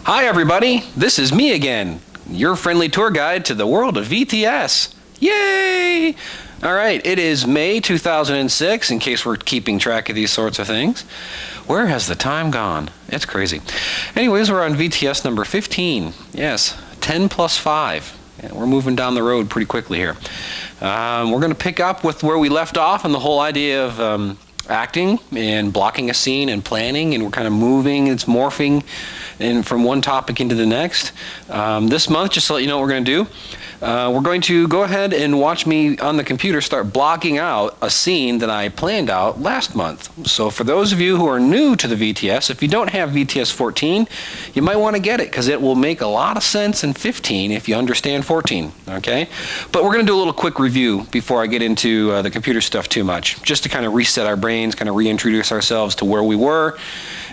Hi everybody, this is me again, your friendly tour guide to the world of VTS. Yay! Alright, it is May 2006, in case we're keeping track of these sorts of things. Where has the time gone? It's crazy. Anyways, we're on VTS number 15. Yes, 10 plus 5. Yeah, we're moving down the road pretty quickly here. We're going to pick up with where we left off on the whole idea of acting and blocking a scene and planning, and we're kind of moving, it's morphing from one topic into the next. This month, just to let you know what we're going to do, we're going to go ahead and watch me on the computer start blocking out a scene that I planned out last month. So for those of you who are new to the VTS, if you don't have VTS15, you might want to get it because it will make a lot of sense in 15 if you understand 14, okay? But we're going to do a little quick review before I get into the computer stuff too much, just to kind of reset our brains, kind of reintroduce ourselves to where we were.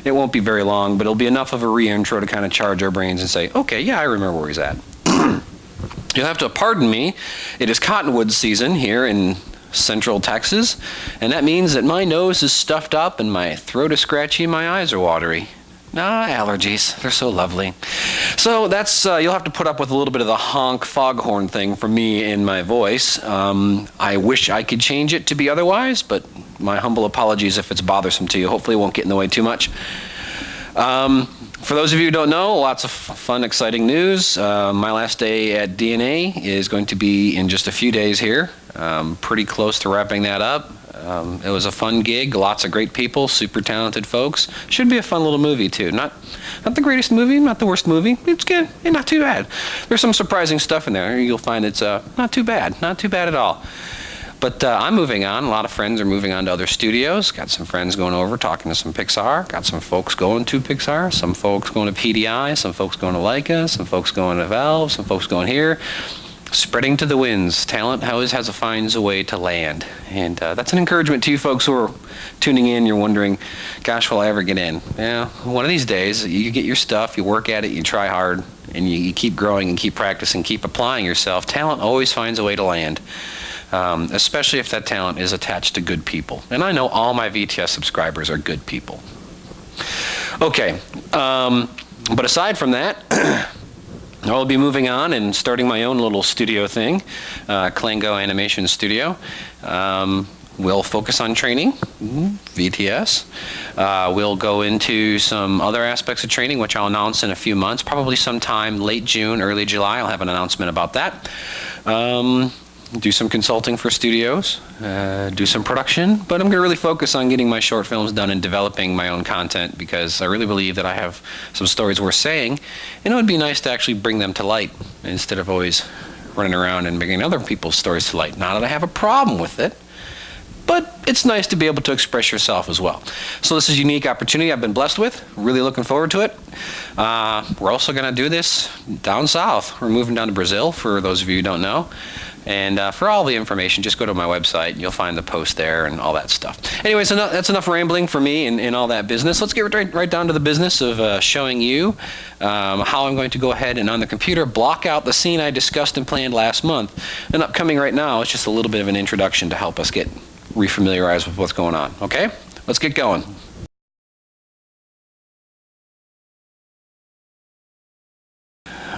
It won't be very long, but it'll be enough of a re-intro to kind of charge our brains and say, okay, yeah, I remember where he's at. You'll have to pardon me. It is cottonwood season here in central Texas, and that means that my nose is stuffed up and my throat is scratchy and my eyes are watery. Allergies. They're so lovely. So that's, you'll have to put up with a little bit of the honk foghorn thing from me in my voice. I wish I could change it to be otherwise, but my humble apologies if it's bothersome to you. Hopefully it won't get in the way too much. For those of you who don't know, lots of fun, exciting news. My last day at DNA is going to be in just a few days here. Pretty close to wrapping that up. It was a fun gig, lots of great people, super talented folks. Should be a fun little movie too. Not the greatest movie, not the worst movie. It's good, and not too bad. There's some surprising stuff in there. You'll find it's not too bad at all. But I'm moving on. A lot of friends are moving on to other studios. Got some friends going over, talking to some Pixar. Got some folks going to Pixar. Some folks going to PDI. Some folks going to Leica. Some folks going to Valve. Some folks going here. Spreading to the winds. Talent always finds a way to land. And that's an encouragement to you folks who are tuning in. You're wondering, gosh, will I ever get in? Yeah, one of these days, you get your stuff, you work at it, you try hard, and you keep growing and keep practicing, keep applying yourself. Talent always finds a way to land. Especially if that talent is attached to good people. And I know all my VTS subscribers are good people. Okay, but aside from that, I'll be moving on and starting my own little studio thing, Lango Animation Studio. We'll focus on training, VTS. We'll go into some other aspects of training, which I'll announce in a few months, probably sometime late June, early July. I'll have an announcement about that. Do some consulting for studios, do some production, but I'm going to really focus on getting my short films done and developing my own content because I really believe that I have some stories worth saying, and it would be nice to actually bring them to light instead of always running around and bringing other people's stories to light. Not that I have a problem with it, but it's nice to be able to express yourself as well. So this is a unique opportunity I've been blessed with. Really looking forward to it. We're also going to do this down south. We're moving down to Brazil, for those of you who don't know. And for all the information, just go to my website. You'll find the post there and all that stuff. Anyway, so that's enough rambling for me and all that business. Let's get right down to the business of showing you how I'm going to go ahead and on the computer block out the scene I discussed and planned last month. And upcoming right now, it's just a little bit of an introduction to help us get refamiliarized with what's going on. Okay? Let's get going.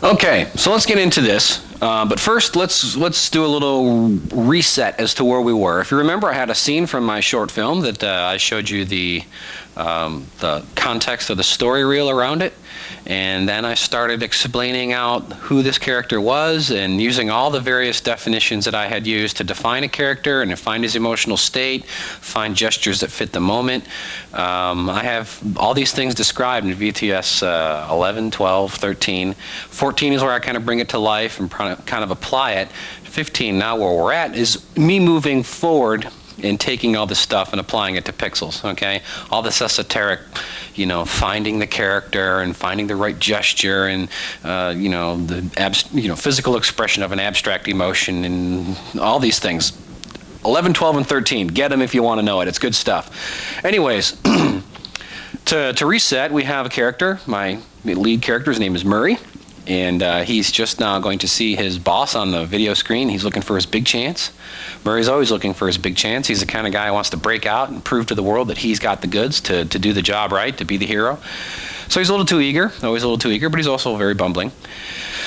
Okay, so let's get into this. But first, let's do a little reset as to where we were. If you remember, I had a scene from my short film that I showed you the context of the story reel around it. And then I started explaining out who this character was and using all the various definitions that I had used to define a character and define his emotional state, find gestures that fit the moment. I have all these things described in VTS 11, 12, 13. 14 is where I kind of bring it to life and kind of apply it. 15, now where we're at, is me moving forward and taking all this stuff and applying it to pixels, okay? All this esoteric, finding the character and finding the right gesture and, the physical expression of an abstract emotion and all these things. 11, 12, and 13. Get them if you want to know it. It's good stuff. Anyways, to reset, we have a character. My lead character, his name is Murray. And he's just now going to see his boss on the video screen. He's looking for his big chance. Murray's always looking for his big chance. He's the kind of guy who wants to break out and prove to the world that he's got the goods to do the job right, to be the hero. So he's a little too eager, always a little too eager, but he's also very bumbling.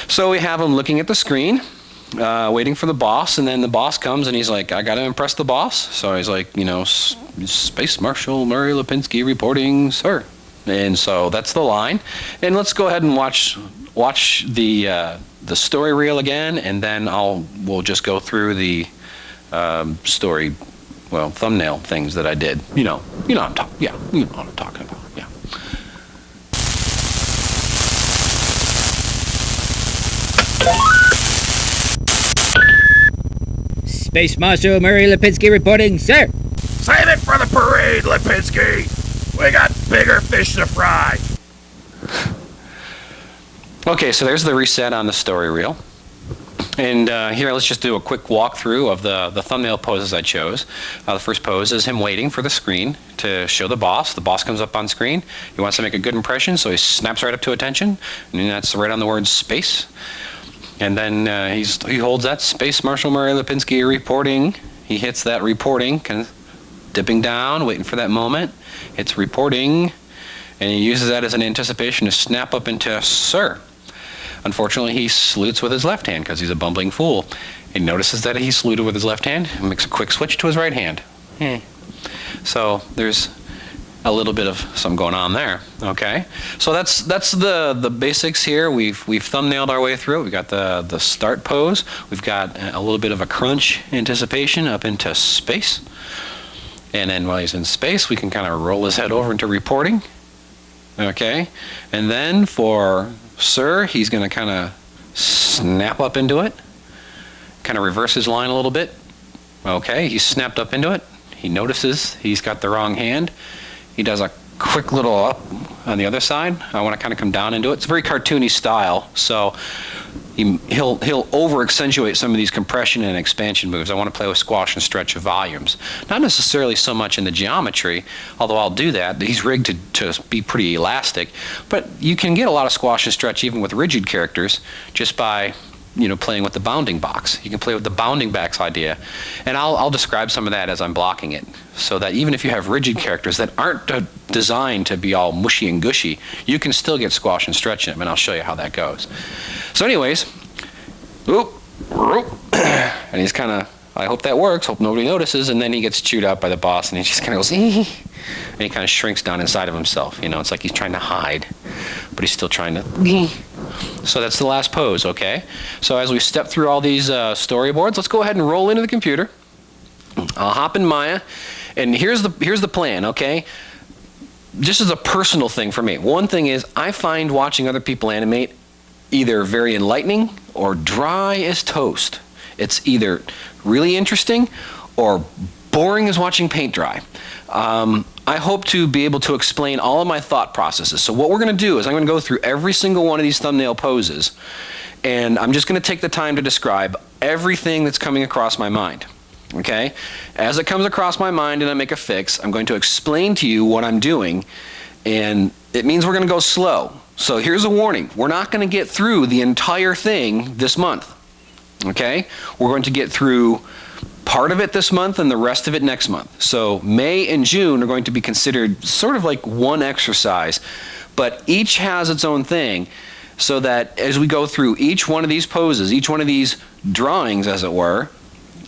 So we have him looking at the screen, waiting for the boss, and then the boss comes and he's like, I got to impress the boss. So he's like, Space Marshal Murray Lipinski reporting, sir. And so that's the line. And let's go ahead and watch the story reel again, and then we'll just go through the thumbnail things that I did. You know what I'm talking about. Yeah. Space Marshal Murray Lipinski reporting, sir. Save it for the parade, Lipinski. We got bigger fish to fry. Okay, so there's the reset on the story reel. And here, let's just do a quick walkthrough of the thumbnail poses I chose. The first pose is him waiting for the screen to show the boss. The boss comes up on screen. He wants to make a good impression, so he snaps right up to attention. And that's right on the word space. And then he holds that Space Marshal Murray Lipinski reporting. He hits that reporting, kind of dipping down, waiting for that moment. It's reporting, and he uses that as an anticipation to snap up into sir. Unfortunately, he salutes with his left hand because he's a bumbling fool. He notices that he saluted with his left hand and makes a quick switch to his right hand. So there's a little bit of some going on there. Okay, so that's the basics here. We've thumbnailed our way through it. We got the start pose. We've got a little bit of a crunch anticipation up into space. And then while he's in space, we can kind of roll his head over into reporting. Okay, and then for sir, he's going to kind of snap up into it, kind of reverse his line a little bit. Okay, he's snapped up into it. He notices he's got the wrong hand. He does a quick little up on the other side. I want to kind of come down into it. It's a very cartoony style, so he'll over-accentuate some of these compression and expansion moves. I want to play with squash and stretch of volumes. Not necessarily so much in the geometry, although I'll do that. He's rigged to be pretty elastic. But you can get a lot of squash and stretch even with rigid characters just by playing with the bounding box. You can play with the bounding box idea. And I'll describe some of that as I'm blocking it, so that even if you have rigid characters that aren't designed to be all mushy and gushy, you can still get squash and stretch in them, and I'll show you how that goes. So anyways, whoop, whoop, and he's kind of, I hope that works, hope nobody notices, and then he gets chewed out by the boss, and he just kind of goes, and he kind of shrinks down inside of himself. It's like he's trying to hide, but he's still trying to. So that's the last pose, okay? So as we step through all these storyboards, let's go ahead and roll into the computer. I'll hop in Maya, and here's the plan, okay? Just as a personal thing for me, one thing is I find watching other people animate either very enlightening or dry as toast. It's either really interesting or boring as watching paint dry. I hope to be able to explain all of my thought processes. So what we're going to do is I'm going to go through every single one of these thumbnail poses, and I'm just going to take the time to describe everything that's coming across my mind. Okay? As it comes across my mind and I make a fix, I'm going to explain to you what I'm doing, and it means we're going to go slow. So here's a warning. We're not going to get through the entire thing this month. Okay? We're going to get through part of it this month and the rest of it next month. So May and June are going to be considered sort of like one exercise, but each has its own thing, so that as we go through each one of these poses, each one of these drawings, as it were,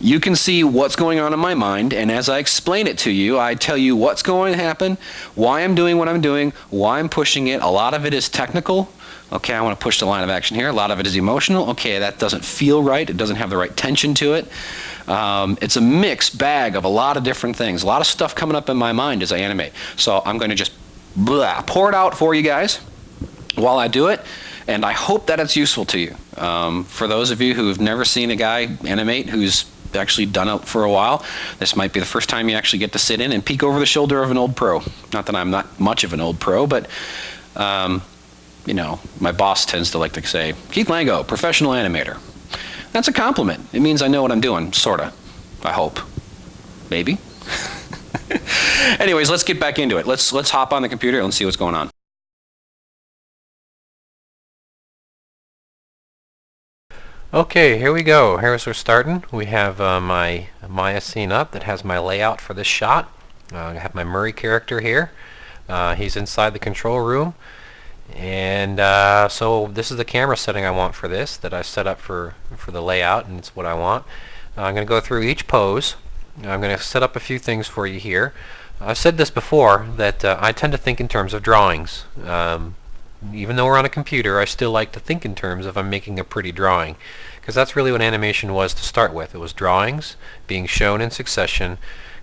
you can see what's going on in my mind, and as I explain it to you, I tell you what's going to happen, why I'm doing what I'm doing, why I'm pushing it. A lot of it is technical. Okay, I want to push the line of action here. A lot of it is emotional. Okay, that doesn't feel right. It doesn't have the right tension to it. It's a mixed bag of a lot of different things. A lot of stuff coming up in my mind as I animate. So I'm going to just pour it out for you guys while I do it, and I hope that it's useful to you. For those of you who have never seen a guy animate who's actually done it for a while, this might be the first time you actually get to sit in and peek over the shoulder of an old pro. Not that I'm not much of an old pro, but my boss tends to like to say, Keith Lango, professional animator. That's a compliment. It means I know what I'm doing, sorta. I hope. Maybe. Anyways, let's get back into it. Let's hop on the computer and see what's going on. Okay, here we go. Here's we're starting. We have my Maya scene up that has my layout for this shot. I have my Murray character here. He's inside the control room. And so this is the camera setting I want for this, that I set up for the layout, and it's what I want. I'm going to go through each pose. I'm going to set up a few things for you here. I've said this before, that I tend to think in terms of drawings. Even though we're on a computer, I still like to think in terms of I'm making a pretty drawing, because that's really what animation was to start with. It was drawings being shown in succession,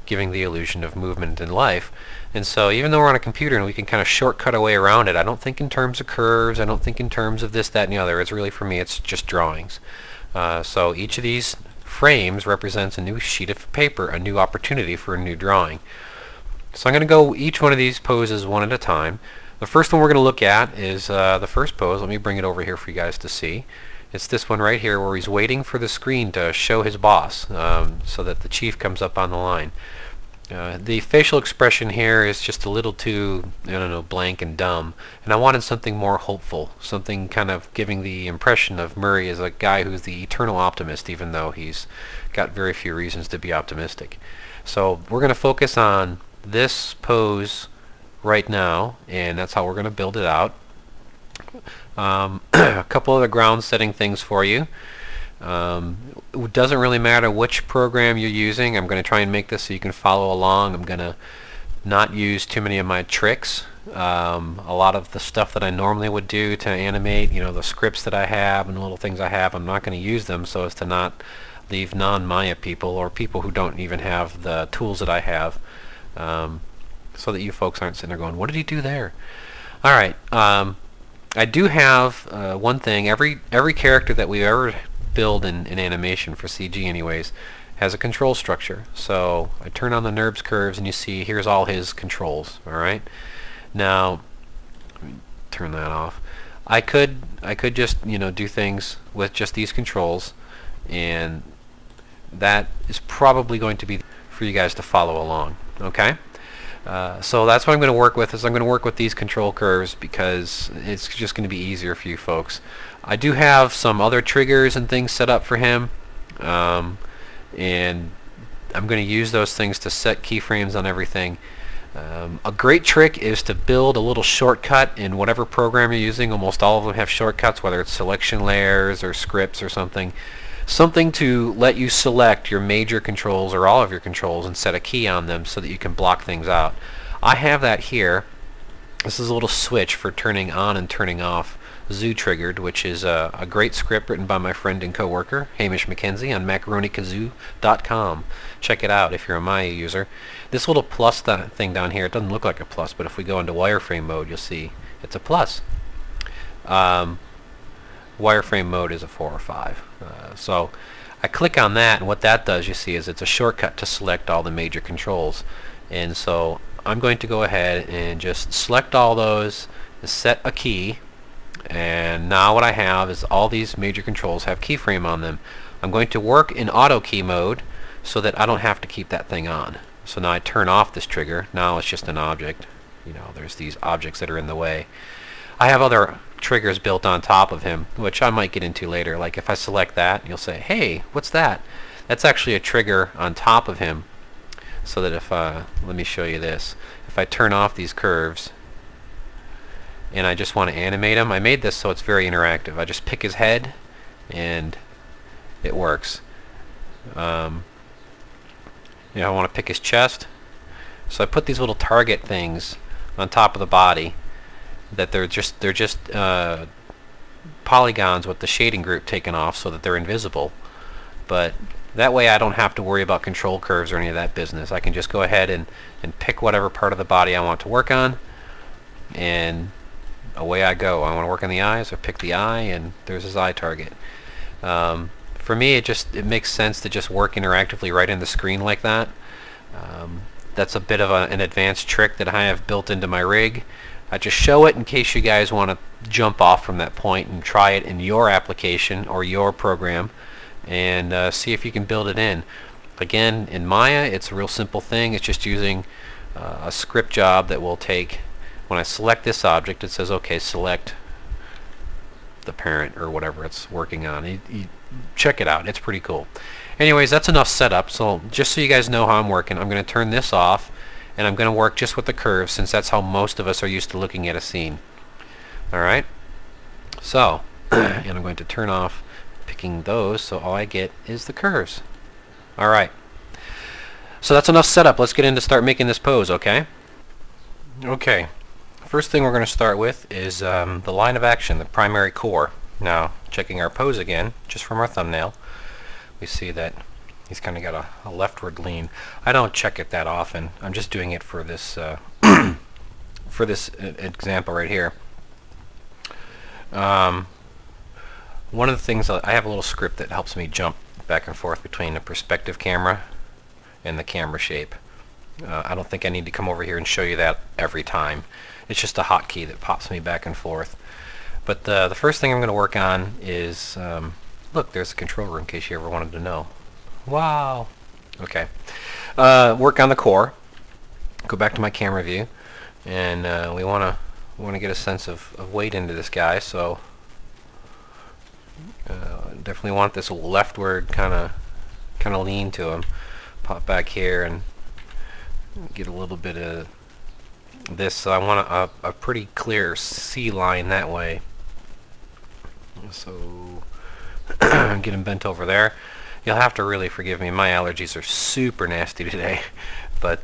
giving the illusion of movement and life. And so even though we're on a computer and we can kind of shortcut our way around it, I don't think in terms of curves, I don't think in terms of this, that, and the other. It's really, for me, it's just drawings. So each of these frames represents a new sheet of paper, a new opportunity for a new drawing. So I'm going to go each one of these poses one at a time. The first one we're going to look at is the first pose. Let me bring it over here for you guys to see. It's this one right here where he's waiting for the screen to show his boss, so that the chief comes up on the line. The facial expression here is just a little too, I don't know, blank and dumb, and I wanted something more hopeful, something kind of giving the impression of Murray as a guy who's the eternal optimist, even though he's got very few reasons to be optimistic. So we're going to focus on this pose right now, and that's how we're going to build it out. A couple of the ground setting things for you. It doesn't really matter which program you're using. I'm going to try and make this so you can follow along. I'm going to not use too many of my tricks. A lot of the stuff that I normally would do to animate, the scripts that I have and the little things I have, I'm not going to use them so as to not leave non-Maya people or people who don't even have the tools that I have, so that you folks aren't sitting there going, what did he do there? Alright, I do have one thing. Every character that we ever build in animation, for CG anyways, has a control structure. So I turn on the NURBS curves and you see here's all his controls. Alright, now let me turn that off. I could just do things with just these controls, and that is probably going to be for you guys to follow along. Okay, so that's what I'm going to work with. I'm going to work with these control curves because it's just going to be easier for you folks. I do have some other triggers and things set up for him, and I'm going to use those things to set keyframes on everything. A great trick is to build a little shortcut in whatever program you're using. Almost all of them have shortcuts, whether it's selection layers or scripts or something. Something to let you select your major controls or all of your controls and set a key on them so that you can block things out. I have that here. This is a little switch for turning on and turning off Zoo Triggered, which is a great script written by my friend and co-worker Hamish McKenzie on macaronikazoo.com. Check it out if you're a Maya user. This little plus thing down here, it doesn't look like a plus, but if we go into wireframe mode, you'll see it's a plus. Wireframe mode is a 4 or 5. So I click on that, and what that does, you see, is it's a shortcut to select all the major controls. And so I'm going to go ahead and just select all those, set a key, and now what I have is all these major controls have keyframe on them. I'm going to work in auto key mode so that I don't have to keep that thing on. So now I turn off this trigger. Now it's just an object. There's these objects that are in the way. I have other triggers built on top of him, which I might get into later. Like if I select that, you'll say, hey, what's that? That's actually a trigger on top of him, so that if let me show you this. If I turn off these curves and I just want to animate him, I made this so it's very interactive. I just pick his head and it works. I want to pick his chest, so I put these little target things on top of the body that they're just polygons with the shading group taken off so that they're invisible. But that way I don't have to worry about control curves or any of that business. I can just go ahead and pick whatever part of the body I want to work on, and away I go. I want to work on the eyes, I pick the eye, and there's his eye target. For me, it makes sense to just work interactively right in the screen like that. That's a bit of an advanced trick that I have built into my rig. I just show it in case you guys want to jump off from that point and try it in your application or your program, and see if you can build it in. Again, in Maya, it's a real simple thing. It's just using a script job that will take, when I select this object, it says, okay, select the parent or whatever it's working on. check it out. It's pretty cool. Anyways, that's enough setup. So just so you guys know how I'm working, I'm going to turn this off, and I'm going to work just with the curves, since that's how most of us are used to looking at a scene. Alright? So, and I'm going to turn off picking those, so all I get is the curves. Alright. So that's enough setup. Let's get in to start making this pose, okay? Okay. First thing we're going to start with is the line of action, the primary core. Now, checking our pose again, just from our thumbnail, we see that he's kind of got a leftward lean. I don't check it that often. I'm just doing it for this for this example right here. One of the things, I have a little script that helps me jump back and forth between the perspective camera and the camera shape. I don't think I need to come over here and show you that every time. It's just a hotkey that pops me back and forth. But the first thing I'm going to work on is, look, there's a controller in case you ever wanted to know. Wow. Okay. Work on the core. Go back to my camera view, and we want to get a sense of weight into this guy. So definitely want this leftward kind of lean to him. Pop back here and get a little bit of this. So I want a pretty clear C line that way. So get him bent over there. You'll have to really forgive me. My allergies are super nasty today, but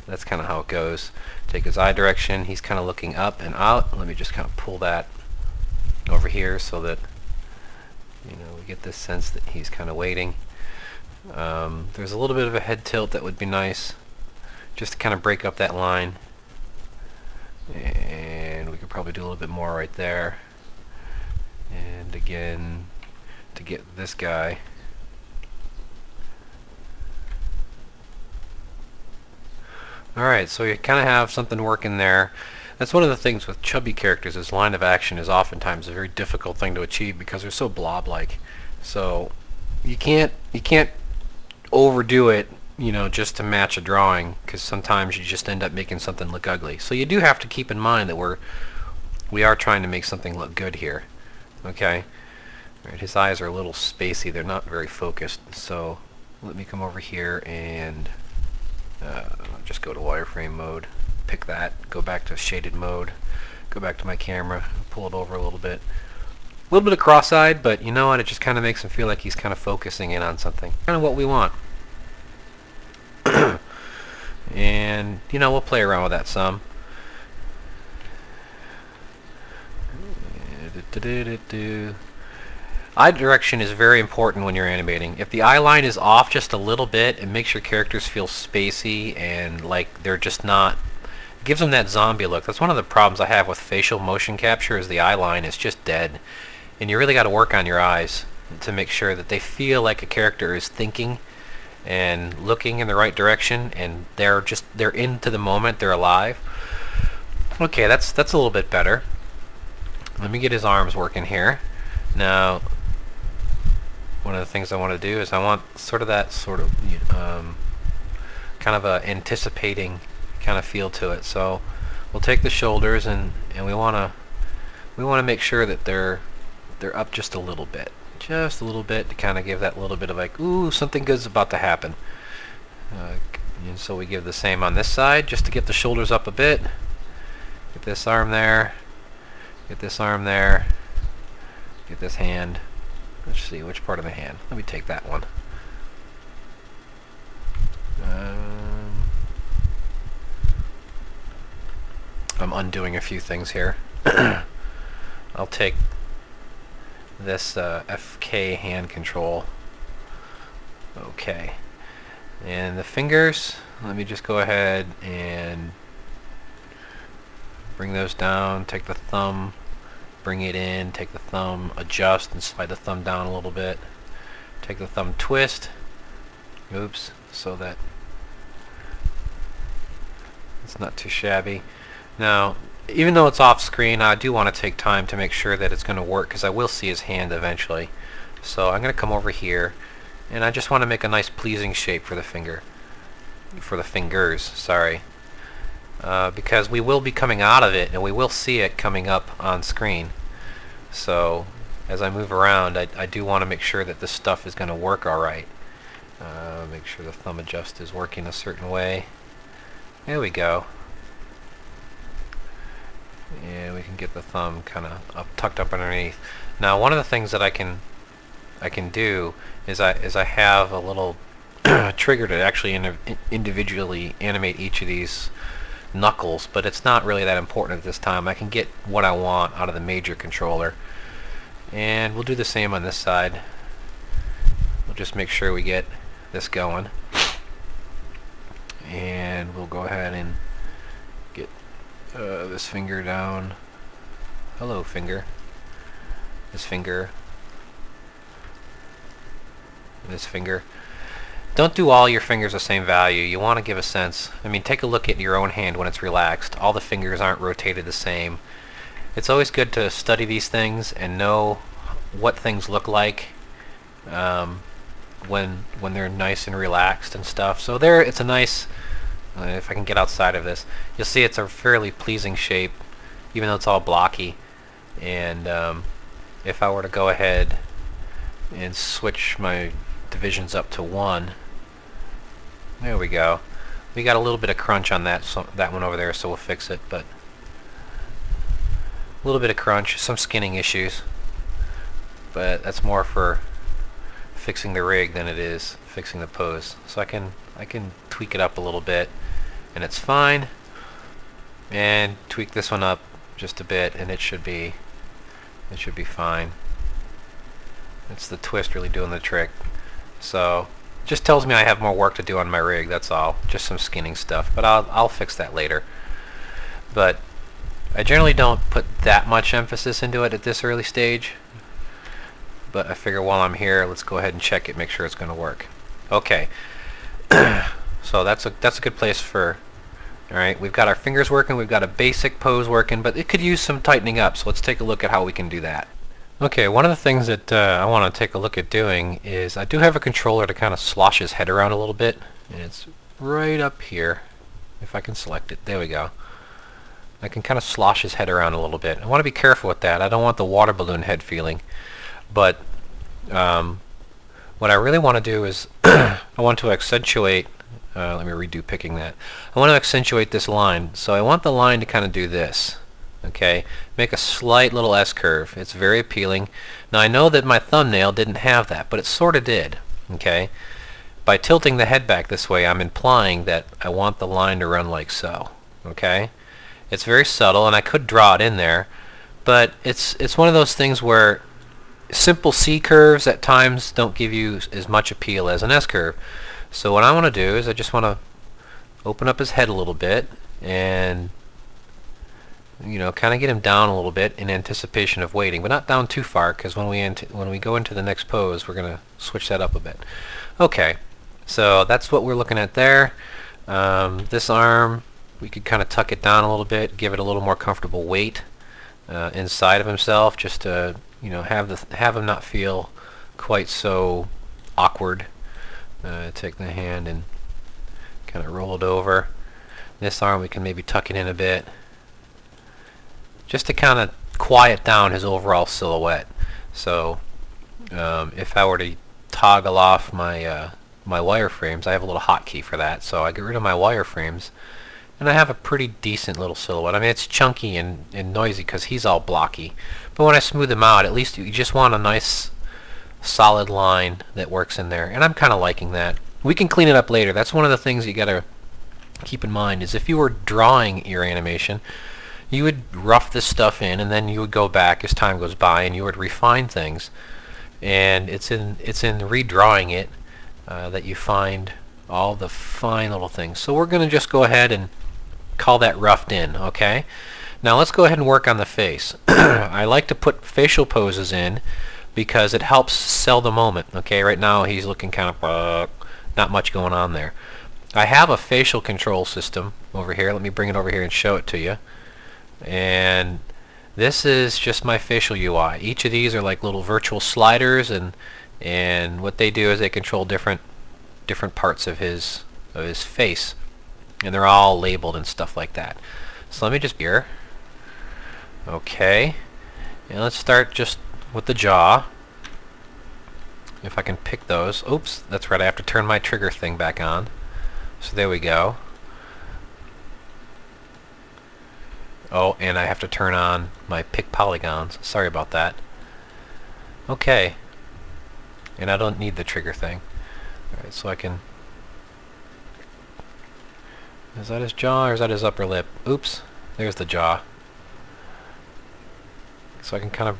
that's kind of how it goes. Take his eye direction. He's kind of looking up and out. Let me just kind of pull that over here so that we get this sense that he's kind of waiting. There's a little bit of a head tilt that would be nice, just to kind of break up that line. And we could probably do a little bit more right there. And again, to get this guy. Alright, so you kind of have something working there. That's one of the things with chubby characters, is line of action is oftentimes a very difficult thing to achieve because they're so blob-like. So you can't overdo it, just to match a drawing, because sometimes you just end up making something look ugly. So you do have to keep in mind that we are trying to make something look good here. Okay? All right, his eyes are a little spacey. They're not very focused. So let me come over here and just go to wireframe mode. Pick that. Go back to shaded mode. Go back to my camera. Pull it over a little bit. A little bit of cross-eyed, but you know what? It just kind of makes him feel like he's kind of focusing in on something. Kind of what we want. And, we'll play around with that some. Eye direction is very important when you're animating. If the eye line is off just a little bit, it makes your characters feel spacey and like they're just not... It gives them that zombie look. That's one of the problems I have with facial motion capture, is the eye line is just dead. And you really got to work on your eyes to make sure that they feel like a character is thinking and looking in the right direction, and they're into the moment, they're alive. Okay, that's a little bit better. Let me get his arms working here. Now, one of the things I want to do is I want that kind of a anticipating kind of feel to it. So we'll take the shoulders and we want to make sure that they're up just a little bit. Just a little bit, to kind of give that little bit of like, ooh, something good's about to happen. And so we give the same on this side, just to get the shoulders up a bit. Get this arm there. Get this arm there. Get this hand. Let's see, which part of the hand? Let me take that one. I'm undoing a few things here. I'll take this FK hand control. Okay. And the fingers, let me just go ahead and bring those down, take the thumb, bring it in, take the thumb, adjust and slide the thumb down a little bit. Take the thumb, twist, oops, so that it's not too shabby. Now, even though it's off screen, I do want to take time to make sure that it's going to work, because I will see his hand eventually. So I'm going to come over here, and I just want to make a nice pleasing shape for the fingers, sorry. Because we will be coming out of it, and we will see it coming up on screen. So as I move around, I do want to make sure that this stuff is going to work alright. Make sure the thumb adjust is working a certain way. There we go. And we can get the thumb kind of tucked up underneath. Now, one of the things that I can do is I have a little trigger to actually individually animate each of these knuckles, but it's not really that important at this time. I can get what I want out of the major controller, and we'll do the same on this side. We'll just make sure we get this going, and we'll go ahead and get this finger down. Hello, finger. This finger. This finger. Don't do all your fingers the same value. You want to give a sense. I mean, take a look at your own hand when it's relaxed. All the fingers aren't rotated the same. It's always good to study these things and know what things look like when they're nice and relaxed and stuff. So there, it's a nice, if I can get outside of this, you'll see it's a fairly pleasing shape, even though it's all blocky. And if I were to go ahead and switch my divisions up to 1, there we go. We got a little bit of crunch on that one over there, so we'll fix it. But a little bit of crunch, some skinning issues, but that's more for fixing the rig than it is fixing the pose. So I can tweak it up a little bit, and it's fine. And tweak this one up just a bit, and it should be fine. It's the twist really doing the trick. So just tells me I have more work to do on my rig, that's all. Just some skinning stuff, but I'll fix that later. But I generally don't put that much emphasis into it at this early stage, but I figure while I'm here, let's go ahead and check it, make sure it's going to work. Okay. So that's a good place for. Alright, we've got our fingers working, we've got a basic pose working, but it could use some tightening up, so let's take a look at how we can do that. Okay, one of the things that I want to take a look at doing is I do have a controller to kind of slosh his head around a little bit, and it's right up here. If I can select it, there we go. I can kind of slosh his head around a little bit. I want to be careful with that. I don't want the water balloon head feeling, but what I really want to do is I want to accentuate, let me redo picking that. I want to accentuate this line, so I want the line to kind of do this. Okay, make a slight little S-curve. It's very appealing. Now I know that my thumbnail didn't have that, but it sort of did. Okay, by tilting the head back this way, I'm implying that I want the line to run like so. Okay, it's very subtle, and I could draw it in there, but it's one of those things where simple C curves at times don't give you as much appeal as an S curve. So what I want to do is I just want to open up his head a little bit and kind of get him down a little bit in anticipation of waiting, but not down too far, because when we go into the next pose, we're going to switch that up a bit. Okay, so that's what we're looking at there. This arm, we could kind of tuck it down a little bit, give it a little more comfortable weight inside of himself, just to have him not feel quite so awkward. Take the hand and kind of roll it over. This arm, we can maybe tuck it in a bit, just to kind of quiet down his overall silhouette. So if I were to toggle off my my wireframes, I have a little hotkey for that, so I get rid of my wireframes and I have a pretty decent little silhouette. I mean, it's chunky and noisy because he's all blocky, but when I smooth him out, at least you just want a nice solid line that works in there, and I'm kind of liking that. We can clean it up later. That's one of the things you gotta keep in mind, is if you were drawing your animation, you would rough this stuff in, and then you would go back as time goes by and you would refine things. And it's in redrawing it that you find all the fine little things. So we're going to just go ahead and call that roughed in. Okay, now let's go ahead and work on the face. I like to put facial poses in because it helps sell the moment. Okay, right now he's looking kind of not much going on there. I have a facial control system over here. Let me bring it over here and show it to you. And this is just my facial UI. Each of these are like little virtual sliders, and what they do is they control different parts of his face, and they're all labeled and stuff like that. So let me just here. Okay, and let's start just with the jaw. If I can pick those. Oops, that's right, I have to turn my trigger thing back on. So there we go. Oh, and I have to turn on my pick polygons. Sorry about that. Okay. And I don't need the trigger thing. Alright, so I can... Is that his jaw or is that his upper lip? Oops, there's the jaw. So I can kind of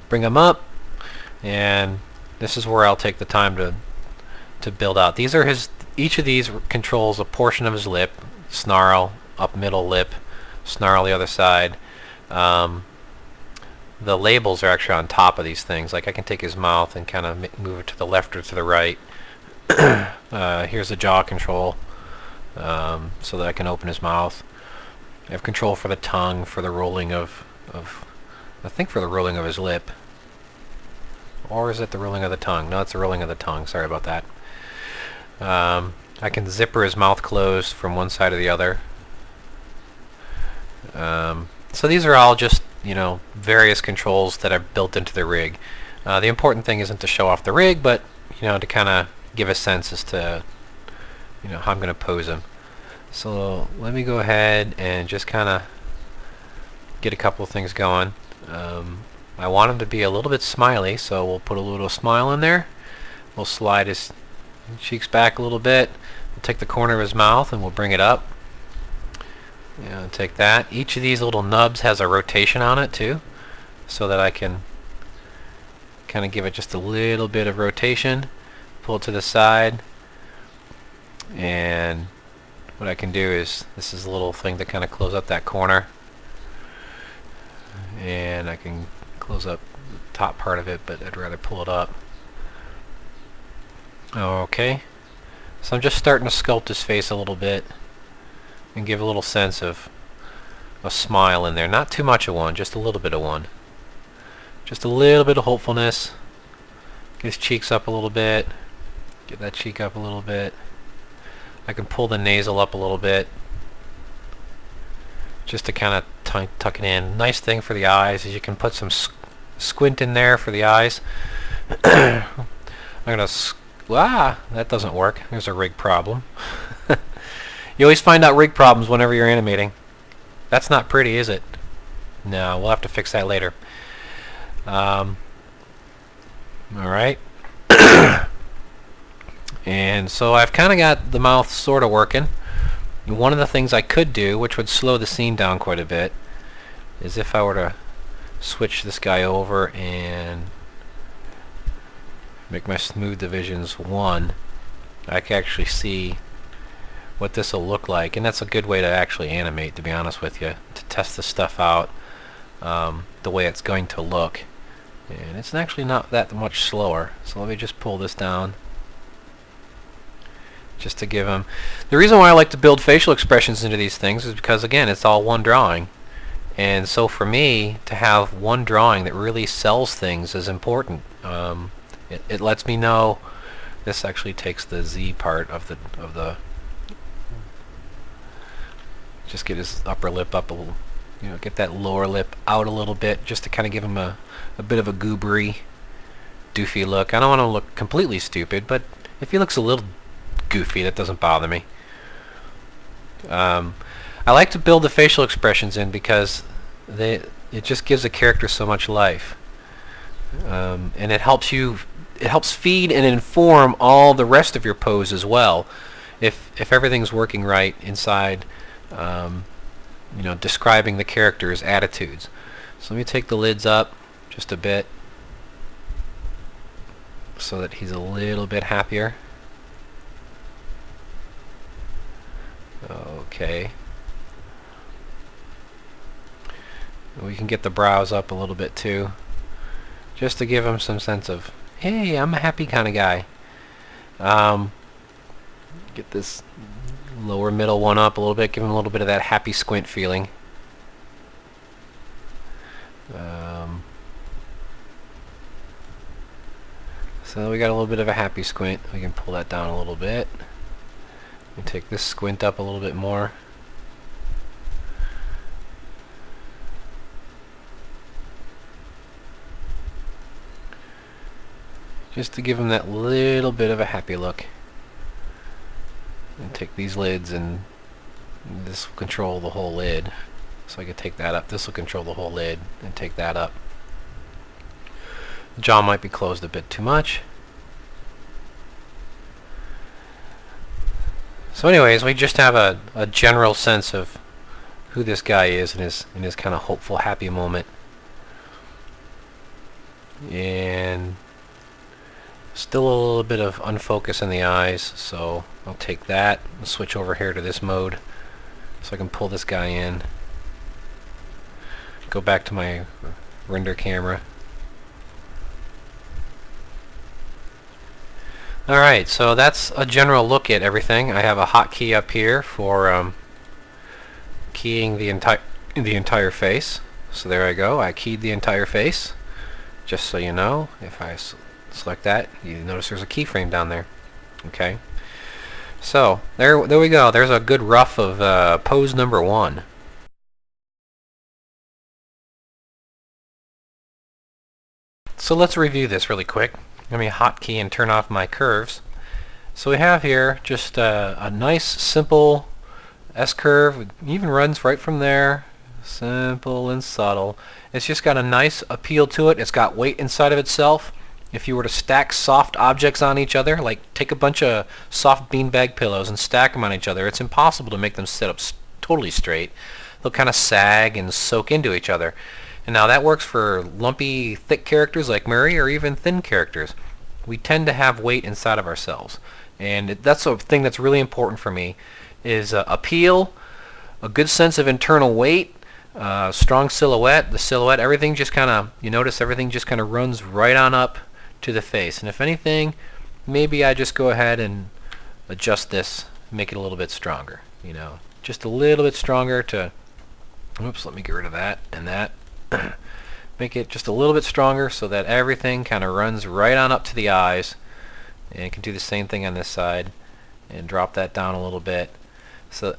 bring him up, and this is where I'll take the time to build out. These are his... Each of these controls a portion of his lip. Snarl, up middle lip, snarl the other side. The labels are actually on top of these things. Like I can take his mouth and kind of move it to the left or to the right. Here's the jaw control, so that I can open his mouth. I have control for the tongue, for the rolling of I think for the rolling of his lip. Or is it the rolling of the tongue? No, it's the rolling of the tongue. Sorry about that. I can zipper his mouth closed from one side or the other. So these are all just, you know, various controls that are built into the rig. The important thing isn't to show off the rig, but, you know, to kind of give a sense as to, you know, how I'm going to pose him. So let me go ahead and just kind of get a couple of things going. I want him to be a little bit smiley, so we'll put a little smile in there. We'll slide his cheeks back a little bit. We'll take the corner of his mouth and we'll bring it up. Yeah, take that. Each of these little nubs has a rotation on it too, so that I can kind of give it just a little bit of rotation. Pull it to the side, and what I can do is, this is a little thing to kind of close up that corner, and I can close up the top part of it, but I'd rather pull it up. Okay, so I'm just starting to sculpt his face a little bit and give a little sense of a smile in there. Not too much of one, just a little bit of one. Just a little bit of hopefulness. Get his cheeks up a little bit. Get that cheek up a little bit. I can pull the nasal up a little bit, just to kind of tuck it in. Nice thing for the eyes is you can put some squint in there for the eyes. I'm gonna that doesn't work. There's a rig problem. You always find out rig problems whenever you're animating. That's not pretty, is it? No, we'll have to fix that later. Alright. And so I've kind of got the mouth sort of working. One of the things I could do, which would slow the scene down quite a bit, is if I were to switch this guy over and make my smooth divisions 1, I can actually see what this will look like, and that's a good way to actually animate, to be honest with you, to test the stuff out, the way it's going to look. And it's actually not that much slower, so let me just pull this down just to give him... The reason why I like to build facial expressions into these things is because, again, it's all one drawing, and so for me to have one drawing that really sells things is important. It lets me know. This actually takes the Z part of the just get his upper lip up a little, you know, get that lower lip out a little bit, just to kind of give him a bit of a goobery, doofy look. I don't want to look completely stupid, but if he looks a little goofy, that doesn't bother me. I like to build the facial expressions in because it just gives a character so much life, and it helps feed and inform all the rest of your pose as well. If everything's working right inside, you know, describing the character's attitudes. So let me take the lids up just a bit so that he's a little bit happier. Okay. We can get the brows up a little bit too, just to give him some sense of, hey, I'm a happy kind of guy. Get this lower middle one up a little bit, give him a little bit of that happy squint feeling. So we got a little bit of a happy squint. We can pull that down a little bit and take this squint up a little bit more. just to give him that little bit of a happy look. And take these lids, and this will control the whole lid. So I can take that up. This will control the whole lid and take that up. The jaw might be closed a bit too much. So anyways, we just have a general sense of who this guy is in his kind of hopeful, happy moment. And still a little bit of unfocus in the eyes, so I'll take that and switch over here to this mode so I can pull this guy in. Go back to my render camera. Alright, so that's a general look at everything. I have a hotkey up here for keying the entire face. So there I go. I keyed the entire face. Just so you know, if I select that, you notice there's a keyframe down there. Okay. So there we go. There's a good rough of pose number 1. So let's review this really quick. Let me hotkey and turn off my curves. So we have here just a nice simple S-curve. It even runs right from there. Simple and subtle. It's just got a nice appeal to it. It's got weight inside of itself. If you were to stack soft objects on each other, like take a bunch of soft beanbag pillows and stack them on each other, it's impossible to make them sit up totally straight. They'll kind of sag and soak into each other. And now that works for lumpy, thick characters like Murray, or even thin characters. We tend to have weight inside of ourselves. And that's a thing that's really important for me, is appeal, a good sense of internal weight, strong silhouette. The silhouette, everything just kind of, you notice everything just kind of runs right on up to the face. And if anything, maybe I just go ahead and adjust this, make it a little bit stronger. You know, just a little bit stronger to, oops, let me get rid of that and that. Make it just a little bit stronger so that everything kind of runs right on up to the eyes. And you can do the same thing on this side and drop that down a little bit. So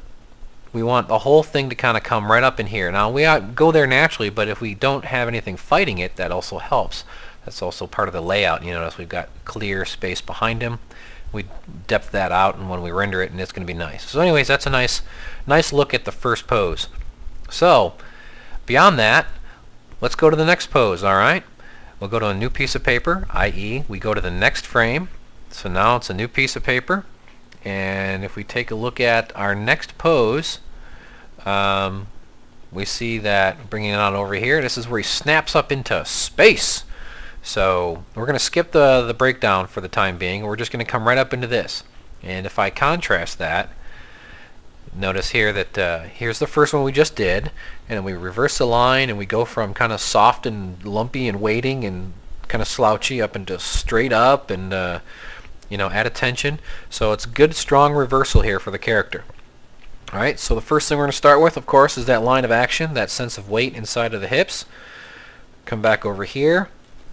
we want the whole thing to kind of come right up in here. Now we go there naturally, but if we don't have anything fighting it, that also helps. That's also part of the layout. You notice we've got clear space behind him. We depth that out, and when we render it, and it's going to be nice. So anyways, that's a nice look at the first pose. So beyond that, let's go to the next pose. All right, we'll go to a new piece of paper, i.e. we go to the next frame. So now it's a new piece of paper, and if we take a look at our next pose, we see that, bringing it on over here, this is where he snaps up into space. So we're going to skip the breakdown for the time being. We're just going to come right up into this. And if I contrast that, notice here that here's the first one we just did, and then we reverse the line and we go from kind of soft and lumpy and waiting and kind of slouchy up into straight up and you know, add attention. So it's good strong reversal here for the character. Alright, so the first thing we're going to start with, of course, is that line of action, that sense of weight inside of the hips. Come back over here,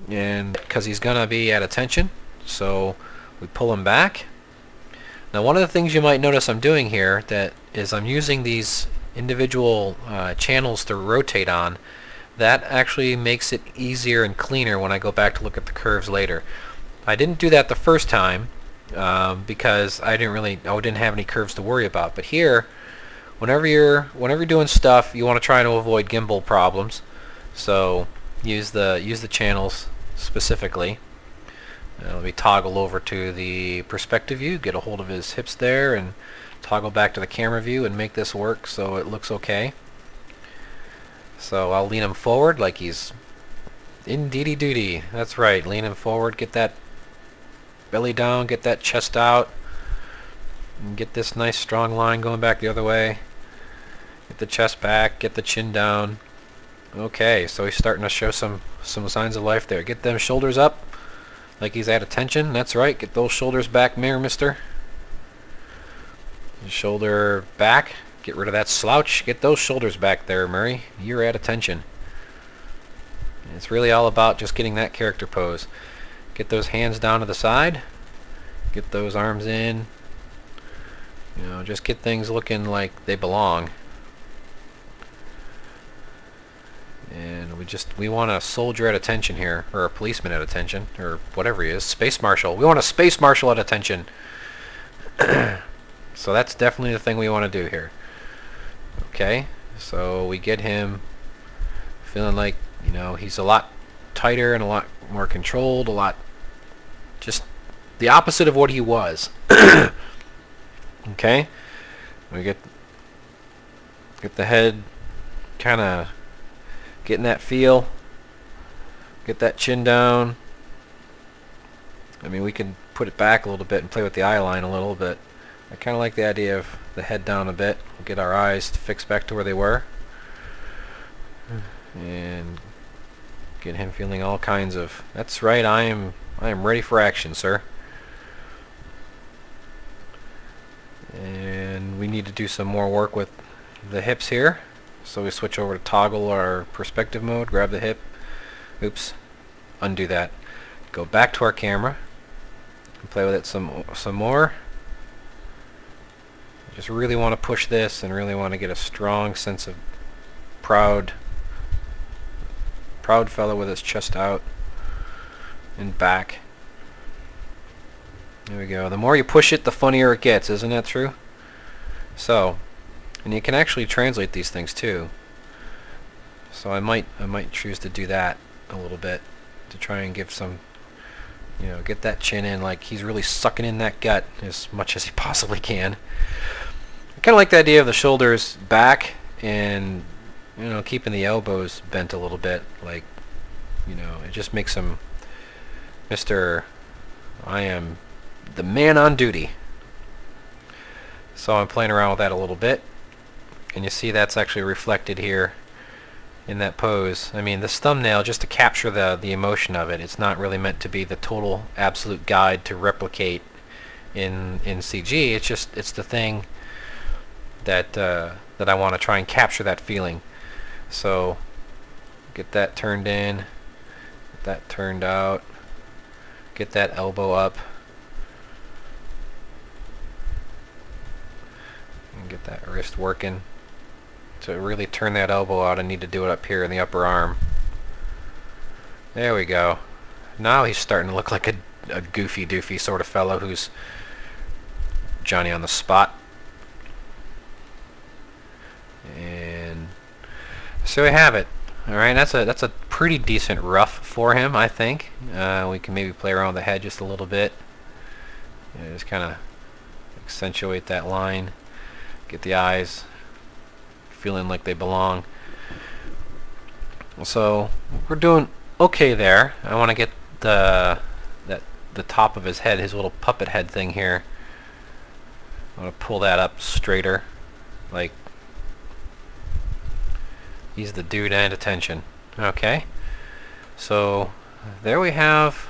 and because he's going to be at attention, so we pull him back. Now one of the things you might notice I'm doing here that is I'm using these individual channels to rotate on. That actually makes it easier and cleaner when I go back to look at the curves later. I didn't do that the first time because I didn't have any curves to worry about. But here, whenever you're doing stuff, you want to try to avoid gimbal problems. So use the channels specifically. Let me toggle over to the perspective view, get a hold of his hips there, and toggle back to the camera view and make this work so it looks okay. So I'll lean him forward like he's indeedy duty. That's right, lean him forward, get that belly down, get that chest out, and get this nice strong line going back the other way. Get the chest back, get the chin down. Okay, so he's starting to show some signs of life there. Get them shoulders up like he's at attention. That's right, get those shoulders back, mister. Shoulder back, get rid of that slouch. Get those shoulders back there, Murray. You're at attention. It's really all about just getting that character pose. Get those hands down to the side. Get those arms in. You know, just get things looking like they belong. And we We want a soldier at attention here, or a policeman at attention, or whatever he is, space marshal. We want a space marshal at attention. So that's definitely the thing we want to do here. Okay, so we get him feeling like, you know, he's a lot tighter and a lot more controlled, a lot just the opposite of what he was. Okay, we get the head kind of getting that feel, get that chin down. I mean, we can put it back a little bit and play with the eye line a little bit. I kind of like the idea of the head down a bit. We'll get our eyes fixed back to where they were, and get him feeling all kinds of, that's right, I am ready for action, sir. And we need to do some more work with the hips here. So we switch over to toggle our perspective mode, grab the hip, oops, undo that. Go back to our camera and play with it some more. Just really want to push this and really want to get a strong sense of proud fellow with his chest out and back. There we go. The more you push it, the funnier it gets. Isn't that true? So, and you can actually translate these things too. So I might choose to do that a little bit to try and give some, you know, get that chin in, like he's really sucking in that gut as much as he possibly can. I kind of like the idea of the shoulders back and, you know, keeping the elbows bent a little bit, like, you know, it just makes him Mr. I am the man on duty. So I'm playing around with that a little bit, and you see that's actually reflected here in that pose. I mean, this thumbnail, just to capture the emotion of it, it's not really meant to be the total absolute guide to replicate in CG. It's the thing that that I want to try and capture that feeling. So get that turned in, get that turned out, get that elbow up, and get that wrist working. To really turn that elbow out, I need to do it up here in the upper arm. There we go. Now he's starting to look like a goofy doofy sort of fellow who's Johnny on the spot. And so we have it. Alright, that's a pretty decent rough for him, I think. We can maybe play around with the head just a little bit. Just kind of accentuate that line. Get the eyes feeling like they belong. So we're doing okay there. I want to get the top of his head, his little puppet head thing here. I want to pull that up straighter, like he's the dude and attention. Okay, so there we have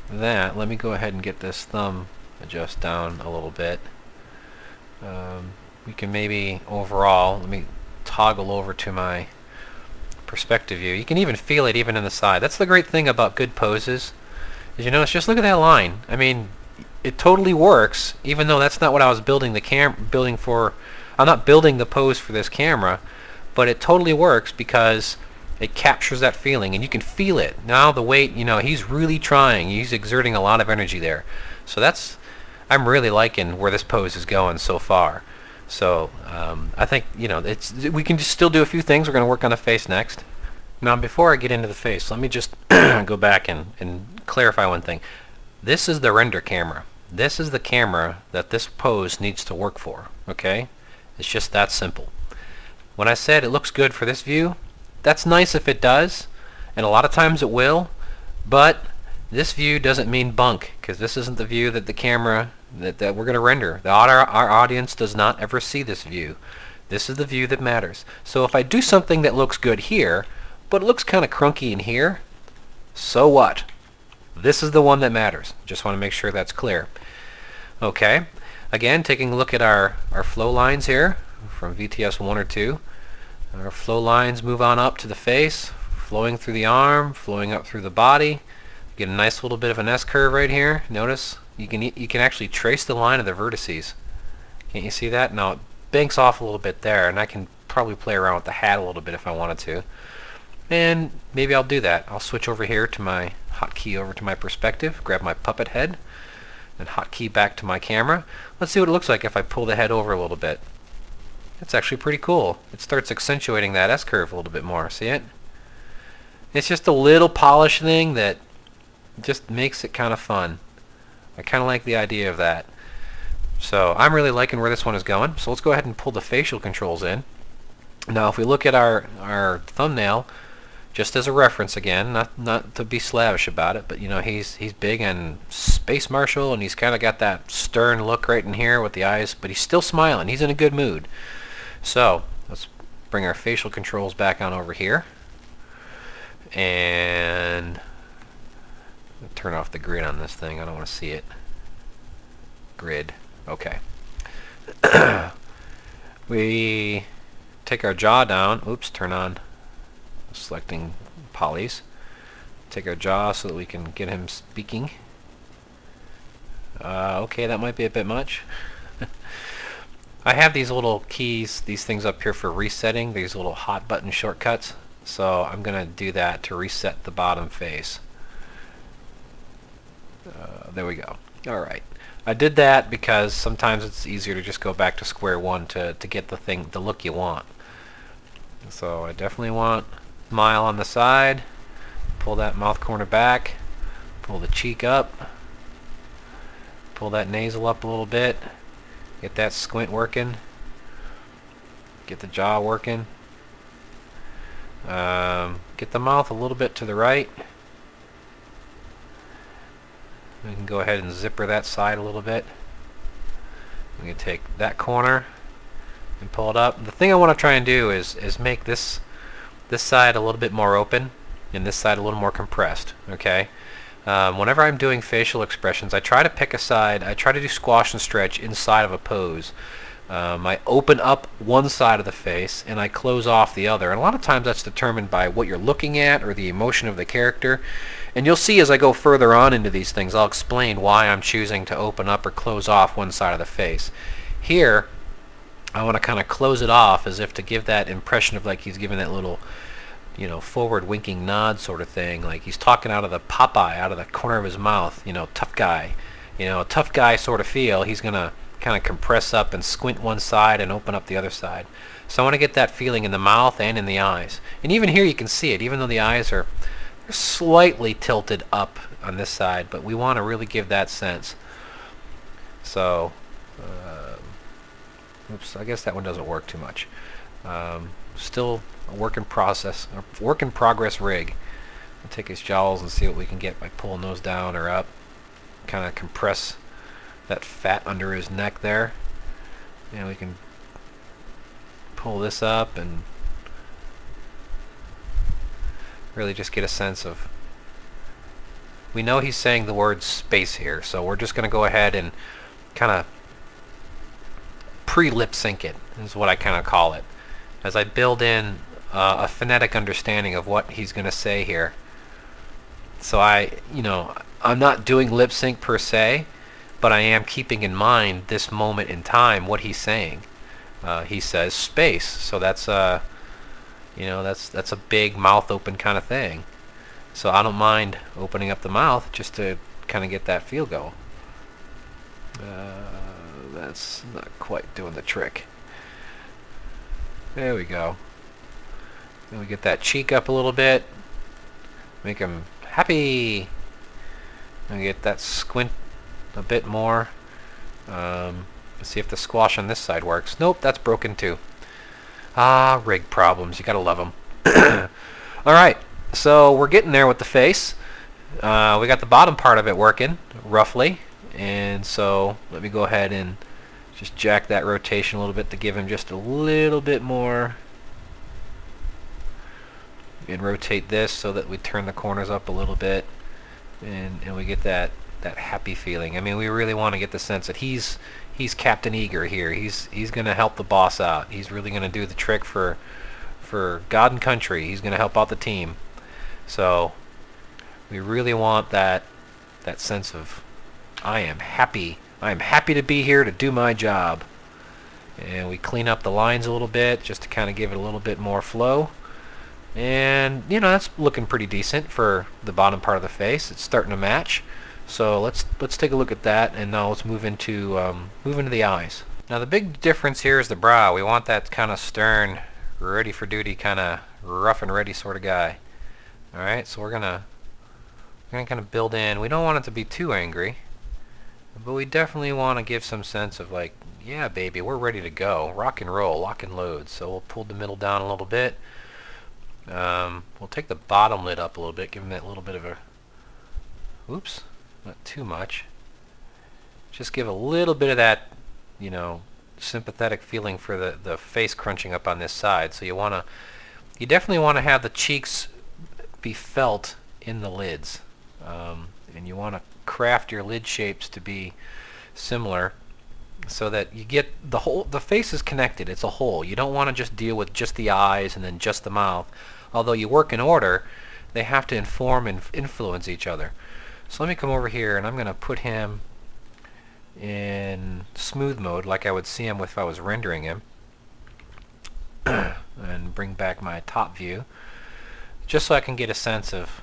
that. Let me go ahead and get this thumb adjust down a little bit. We can maybe overall, let me toggle over to my perspective view. You can even feel it even in the side. That's the great thing about good poses, is, you notice, just look at that line. I mean, it totally works, even though that's not what I was building for. I'm not building the pose for this camera, but it totally works because it captures that feeling, and you can feel it. Now the weight, you know, he's really trying. He's exerting a lot of energy there. So I'm really liking where this pose is going so far. So I think, you know, we can just still do a few things. We're going to work on the face next. Now, before I get into the face, let me just go back and clarify one thing. This is the render camera. This is the camera that this pose needs to work for. Okay? It's just that simple. When I said it looks good for this view, that's nice if it does, and a lot of times it will, but this view doesn't mean bunk, because this isn't the view that the camera that we're going to render. Our audience does not ever see this view. This is the view that matters. So if I do something that looks good here, but it looks kind of crunky in here, so what? This is the one that matters. Just want to make sure that's clear. Okay, again, taking a look at our flow lines here from VTS 1 or 2. Our flow lines move on up to the face, flowing through the arm, flowing up through the body. Get a nice little bit of an S-curve right here. Notice you can actually trace the line of the vertices. Can't you see that? Now it banks off a little bit there, and I can probably play around with the hat a little bit if I wanted to. And maybe I'll do that. I'll switch over here to my hotkey over to my perspective, grab my puppet head, and hotkey back to my camera. Let's see what it looks like if I pull the head over a little bit. It's actually pretty cool. It starts accentuating that S-curve a little bit more. See it? It's just a little polish thing that just makes it kind of fun. I kind of like the idea of that. So I'm really liking where this one is going. So let's go ahead and pull the facial controls in. Now if we look at our thumbnail, just as a reference again, not to be slavish about it, but you know, he's big and Space Marshal, and he's kind of got that stern look right in here with the eyes, but he's still smiling. He's in a good mood. So let's bring our facial controls back on over here, and turn off the grid on this thing. I don't want to see it. Grid. Okay. We take our jaw down. Oops, turn on. Selecting polys. Take our jaw so that we can get him speaking. Okay, that might be a bit much. I have these little keys, these things up here for resetting, these little hot button shortcuts. So I'm going to do that to reset the bottom face. There we go. Alright. I did that because sometimes it's easier to just go back to square one to get the look you want. So I definitely want smile on the side, pull that mouth corner back, pull the cheek up, pull that nasal up a little bit, get that squint working, get the jaw working, get the mouth a little bit to the right. We can go ahead and zipper that side a little bit. We can take that corner and pull it up. The thing I want to try and do is make this side a little bit more open and this side a little more compressed. Okay. Whenever I'm doing facial expressions, I try to pick a side. I try to do squash and stretch inside of a pose. I open up one side of the face and I close off the other. And a lot of times that's determined by what you're looking at or the emotion of the character. And you'll see as I go further on into these things, I'll explain why I'm choosing to open up or close off one side of the face. Here, I want to kind of close it off as if to give that impression of like he's giving that little, you know, forward winking nod sort of thing, like he's talking out of the Popeye, out of the corner of his mouth, you know, tough guy, you know, tough guy sort of feel. He's going to kind of compress up and squint one side and open up the other side. So I want to get that feeling in the mouth and in the eyes. And even here you can see it, even though the eyes are slightly tilted up on this side, but we want to really give that sense. So oops, I guess that one doesn't work too much. Still a work in progress rig. We'll take his jowls and see what we can get by pulling those down or up. Kind of compress that fat under his neck there, and we can pull this up and really just get a sense of, we know he's saying the word space here, so we're just going to go ahead and kind of pre-lip sync it, is what I kind of call it, as I build in a phonetic understanding of what he's going to say here. So I'm not doing lip sync per se, but I am keeping in mind this moment in time what he's saying. He says space, so that's that's a big mouth open kind of thing. So I don't mind opening up the mouth just to kind of get that feel go. That's not quite doing the trick. There we go. Then we get that cheek up a little bit, make him happy, and get that squint a bit more. Let's see if the squash on this side works. Nope, that's broken too. Ah, rig problems. You gotta love them. Alright, so we're getting there with the face. We got the bottom part of it working, roughly. And so let me go ahead and just jack that rotation a little bit to give him just a little bit more. And rotate this so that we turn the corners up a little bit. And we get that happy feeling. I mean, we really want to get the sense that he's Captain Eager here. He's going to help the boss out. He's really going to do the trick for God and country. He's going to help out the team. So we really want that sense of, I am happy. I am happy to be here to do my job. And we clean up the lines a little bit just to kind of give it a little bit more flow. And you know, that's looking pretty decent for the bottom part of the face. It's starting to match. So let's take a look at that, and now let's move into the eyes. Now the big difference here is the brow. We want that kind of stern, ready for duty, kind of rough and ready sort of guy. All right, so we're gonna kind of build in. We don't want it to be too angry, but we definitely want to give some sense of like, yeah, baby, we're ready to go, rock and roll, lock and load. So we'll pull the middle down a little bit. We'll take the bottom lid up a little bit, give him that little bit of a, oops, not too much. Just give a little bit of that, you know, sympathetic feeling for the face crunching up on this side. So you definitely want to have the cheeks be felt in the lids, and you want to craft your lid shapes to be similar, so that you get the face is connected. It's a whole. You don't want to just deal with just the eyes and then just the mouth. Although you work in order, they have to inform and influence each other. So let me come over here, and I'm going to put him in smooth mode like I would see him if I was rendering him, and bring back my top view just so I can get a sense of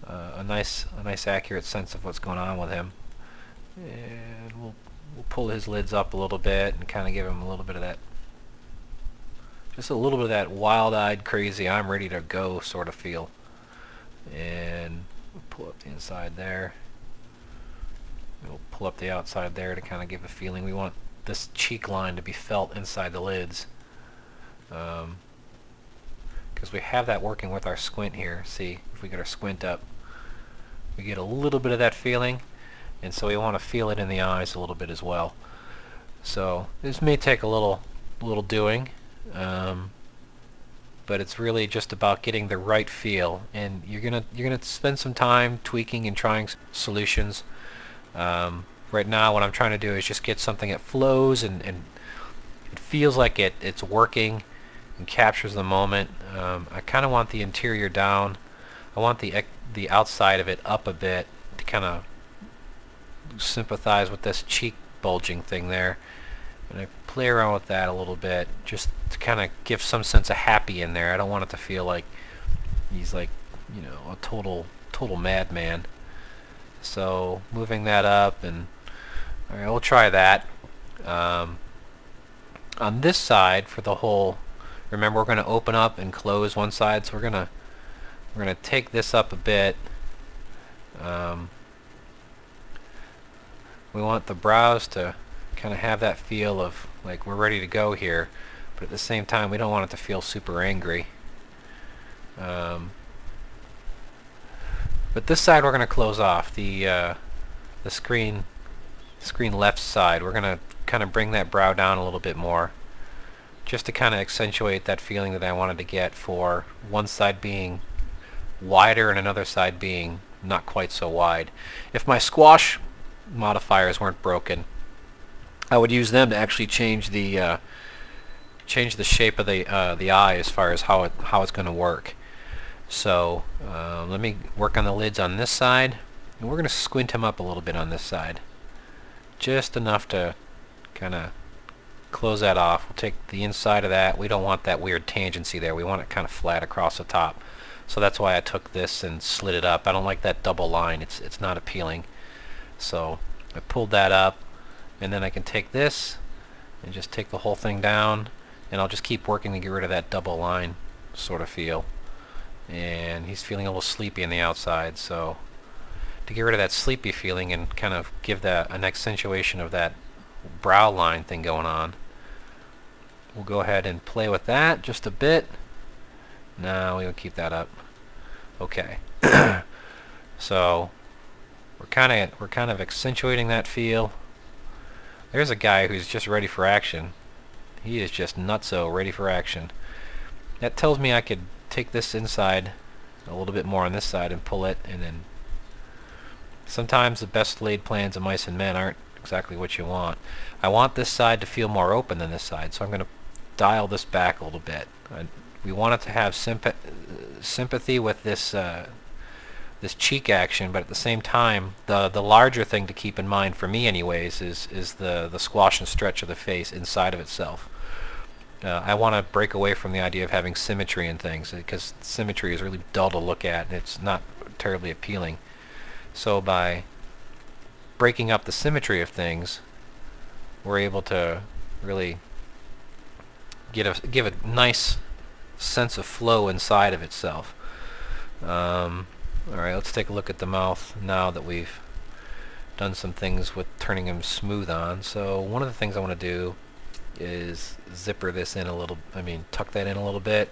a nice accurate sense of what's going on with him. And we'll pull his lids up a little bit and kind of give him a little bit of that, just a little bit of that wild-eyed, crazy, I'm ready to go sort of feel. And we'll pull up the inside there. We'll pull up the outside there to kind of give a feeling. We want this cheek line to be felt inside the lids, because we have that working with our squint here. See, if we get our squint up, we get a little bit of that feeling, and so we want to feel it in the eyes a little bit as well. So this may take a little doing, but it's really just about getting the right feel, and you're gonna spend some time tweaking and trying solutions. Right now what I'm trying to do is just get something that flows and it feels like it's working and captures the moment. I kind of want the interior down. I want the outside of it up a bit to kind of sympathize with this cheek bulging thing there, and I play around with that a little bit just to kind of give some sense of happy in there. I don't want it to feel like he's like, you know, a total madman. So moving that up, and all right, we'll try that. On this side for the whole, remember we're going to open up and close one side, so we're gonna take this up a bit. We want the brows to kind of have that feel of like we're ready to go here, but at the same time we don't want it to feel super angry. But this side we're going to close off, the screen left side. We're going to kind of bring that brow down a little bit more, just to kind of accentuate that feeling that I wanted to get for one side being wider and another side being not quite so wide. If my squash modifiers weren't broken, I would use them to actually change the shape of the eye as far as how it's going to work. So let me work on the lids on this side, and we're going to squint him up a little bit on this side, just enough to kind of close that off. We'll take the inside of that. We don't want that weird tangency there. We want it kind of flat across the top. So that's why I took this and slid it up. I don't like that double line. It's not appealing. So I pulled that up, and then I can take this and just take the whole thing down, and I'll just keep working to get rid of that double line sort of feel. And he's feeling a little sleepy on the outside, so to get rid of that sleepy feeling and kind of give that an accentuation of that brow line thing going on, we'll go ahead and play with that just a bit. No, we'll keep that up. Okay. So we're kind of accentuating that feel. There's a guy who's just ready for action. He is just nutso ready for action. That tells me I could take this inside a little bit more on this side and pull it, and then sometimes the best laid plans of mice and men aren't exactly what you want. I want this side to feel more open than this side, so I'm going to dial this back a little bit. We want it to have sympathy with this this cheek action, but at the same time, the larger thing to keep in mind for me anyways is the squash and stretch of the face inside of itself. I want to break away from the idea of having symmetry in things, because symmetry is really dull to look at and it's not terribly appealing. So by breaking up the symmetry of things, we're able to really give a nice sense of flow inside of itself. Alright, let's take a look at the mouth now that we've done some things with turning him smooth on. So one of the things I want to do is zipper this in a little, tuck that in a little bit.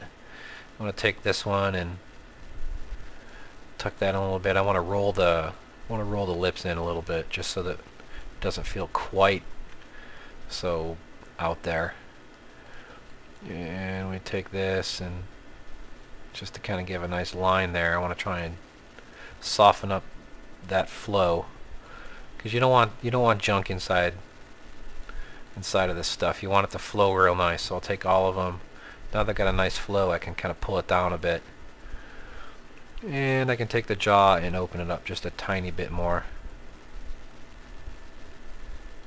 I want to take this one and tuck that in a little bit. I want to roll the lips in a little bit, just so that it doesn't feel quite so out there. And we take this, and just to kind of give a nice line there, I want to try and soften up that flow, because you don't want junk inside of this stuff. You want it to flow real nice. So I'll take all of them. Now they've got a nice flow, I can kind of pull it down a bit. And I can take the jaw and open it up just a tiny bit more.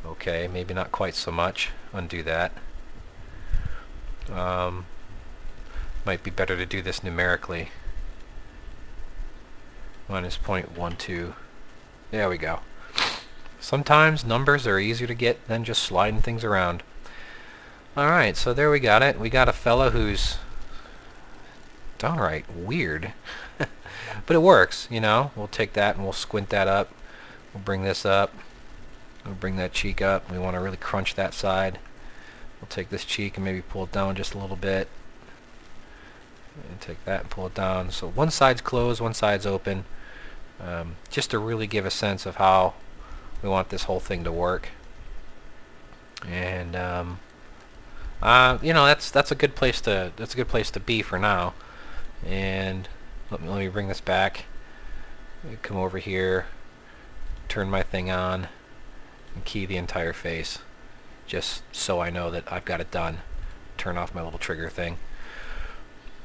Okay, maybe not quite so much. Undo that. Might be better to do this numerically. -0.12. There we go. Sometimes numbers are easier to get than just sliding things around. Alright, so there we got it. We got a fella who's downright weird. But it works, you know. We'll take that and we'll squint that up. We'll bring this up. We'll bring that cheek up. We want to really crunch that side. We'll take this cheek and maybe pull it down just a little bit. And take that and pull it down. So one side's closed, one side's open. Just to really give a sense of how we want this whole thing to work. And you know, that's a good place to be for now. And let me bring this back. Come over here, turn my thing on, and key the entire face, just so I know that I've got it done. Turn off my little trigger thing.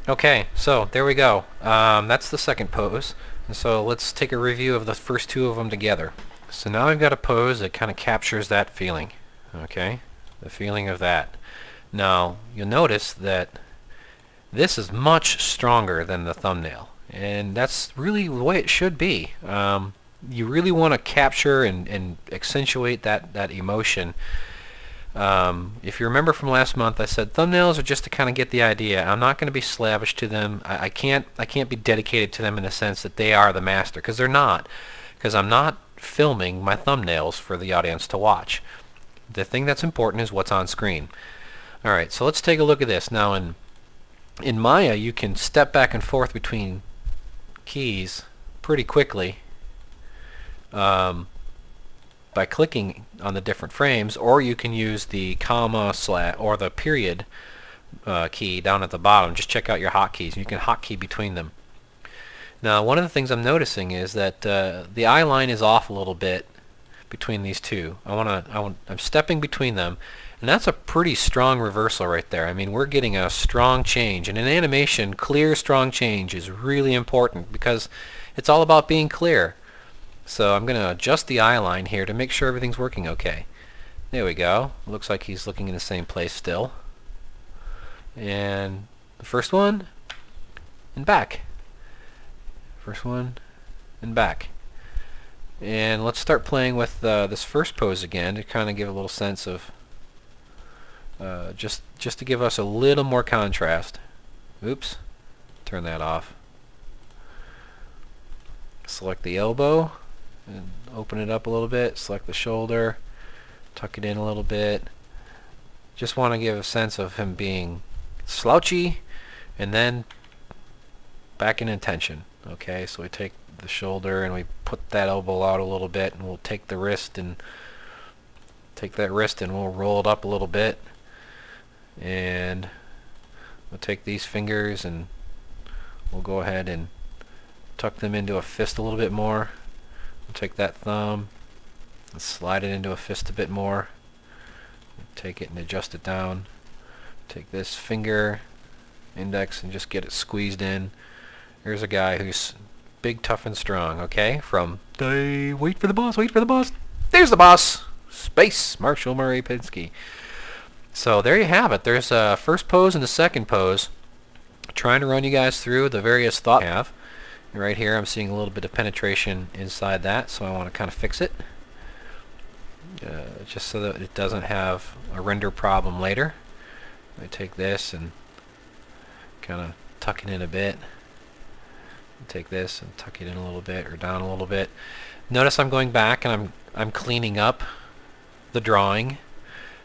Okay, so there we go. That's the second pose. And so let's take a review of the first two of them together. So now I've got a pose that kind of captures that feeling. Okay, the feeling of that. Now you'll notice that this is much stronger than the thumbnail, and that's really the way it should be. You really want to capture and accentuate that emotion. If you remember from last month, I said thumbnails are just to kind of get the idea. I'm not going to be slavish to them. I can't be dedicated to them in the sense that they are the master, because they're not. Because I'm not filming my thumbnails for the audience to watch. The thing that's important is what's on screen. All right, so let's take a look at this. Now in Maya, you can step back and forth between keys pretty quickly by clicking on the different frames, or you can use the comma or the period key down at the bottom. Just check out your hotkeys. You can hotkey between them. Now, one of the things I'm noticing is that the eye line is off a little bit between these two. I'm stepping between them, and that's a pretty strong reversal right there. I mean, we're getting a strong change, and in animation, clear, strong change is really important because it's all about being clear. So I'm going to adjust the eye line here to make sure everything's working okay. There we go. Looks like he's looking in the same place still. And the first one, and back. First one, and back. And let's start playing with this first pose again to kind of give a little sense of just to give us a little more contrast. Oops, turn that off. Select the elbow and open it up a little bit. Select the shoulder, tuck it in a little bit. Just want to give a sense of him being slouchy and then back in intention. Okay, so we take the shoulder and we put that elbow out a little bit, and we'll take the wrist and take that wrist and we'll roll it up a little bit, and we'll take these fingers and we'll go ahead and tuck them into a fist a little bit more. We'll take that thumb and slide it into a fist a bit more. Take it and adjust it down. Take this finger, index, and just get it squeezed in. Here's a guy who's big, tough, and strong, okay? From wait for the boss, wait for the boss. There's the boss! Space Marshal Murray Pinsky. So there you have it. There's a first pose and a second pose. Trying to run you guys through the various thoughts I have. Right here I'm seeing a little bit of penetration inside that, so I want to kind of fix it. Just so that it doesn't have a render problem later. I take this and kind of tuck it in a bit. Take this and tuck it in a little bit or down a little bit. Notice I'm going back and I'm cleaning up the drawing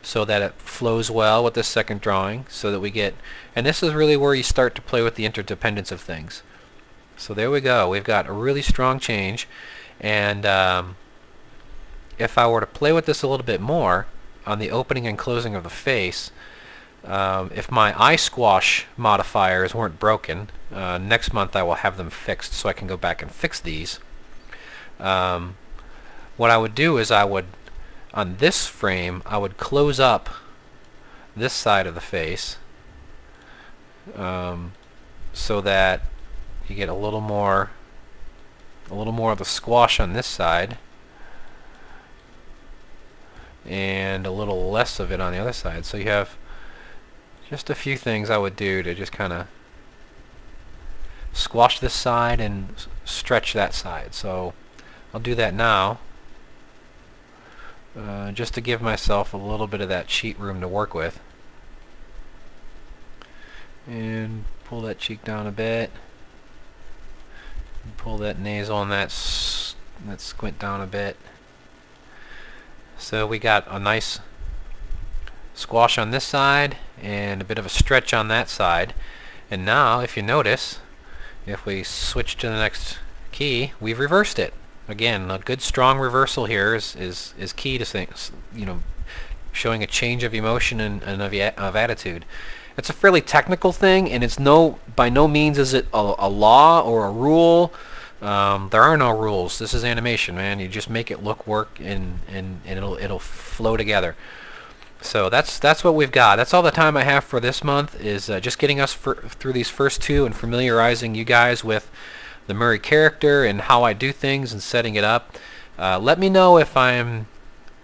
so that it flows well with this second drawing, so that we get, and this is really where you start to play with the interdependence of things. So there we go. We've got a really strong change, and if I were to play with this a little bit more on the opening and closing of the face, if my eye squash modifiers weren't broken, next month I will have them fixed so I can go back and fix these. What I would do is on this frame, I would close up this side of the face so that you get a little more of the squash on this side and a little less of it on the other side. So you have just a few things I would do to just kind of squash this side and stretch that side. So I'll do that now. Just to give myself a little bit of that cheat room to work with. And pull that cheek down a bit. And pull that nasal and that squint down a bit. So we got a nice squash on this side and a bit of a stretch on that side. And now, if you notice, if we switch to the next key, we've reversed it. Again, a good strong reversal here is key to things, showing a change of emotion and of attitude. It's a fairly technical thing, and it's by no means is it a law or a rule. There are no rules. This is animation, man. You just make it work, and it'll flow together. So that's what we've got. That's all the time I have for this month, is just getting us through these first two and familiarizing you guys with the Murray character and how I do things and setting it up. Let me know if I'm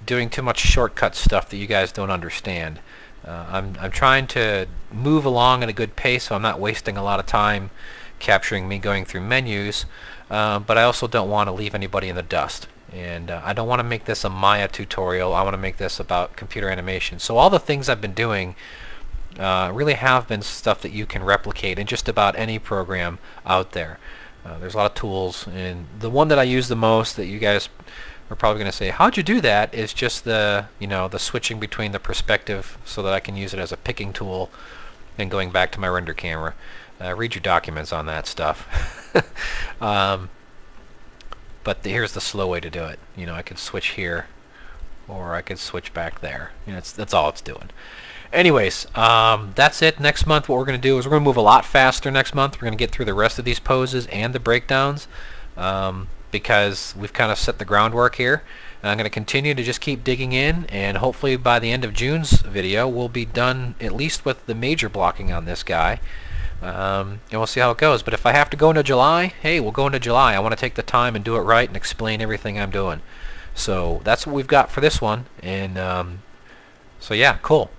doing too much shortcut stuff that you guys don't understand. I'm trying to move along at a good pace, so I'm not wasting a lot of time capturing me going through menus, but I also don't want to leave anybody in the dust. And I don't want to make this a Maya tutorial. I want to make this about computer animation. So all the things I've been doing really have been stuff that you can replicate in just about any program out there. There's a lot of tools, and the one that I use the most that you guys are probably going to say, how'd you do that, is just the switching between the perspective so that I can use it as a picking tool and going back to my render camera. Read your documents on that stuff. But here's the slow way to do it. I could switch here, or I could switch back there. That's all it's doing. Anyways, that's it. Next month what we're going to do is we're going to move a lot faster next month. We're going to get through the rest of these poses and the breakdowns because we've kind of set the groundwork here. And I'm going to continue to just keep digging in, and hopefully by the end of June's video we'll be done at least with the major blocking on this guy. And we'll see how it goes. But if I have to go into July, hey, we'll go into July. I want to take the time and do it right and explain everything I'm doing. So that's what we've got for this one. And so yeah, cool.